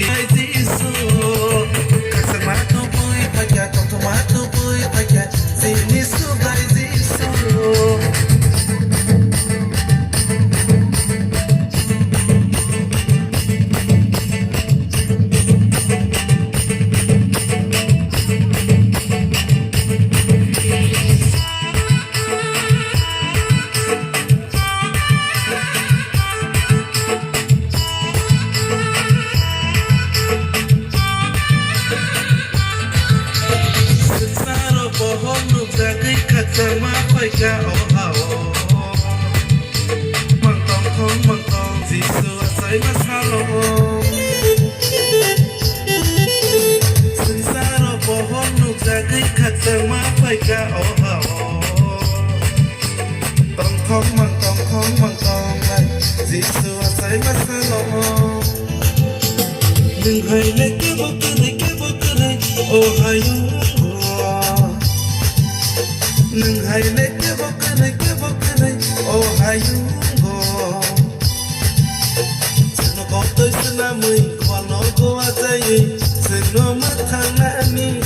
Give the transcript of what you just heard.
isso. Casamato bui paga, tomato bui paga, se nisso faz isso. Sama khoi ka o ha o mang tong ji su sai ma sa lo sun sa ro bo hon nu ja kai khat sama khoi ka o ha o mang tong lai ji su sai ma sa lo đừng hay lấy cái bốc cái o hay nâng hay lấy cái bốc cái này ô hay go xin nó có tới xin là mình còn nó có ai xin nó mất thằng anh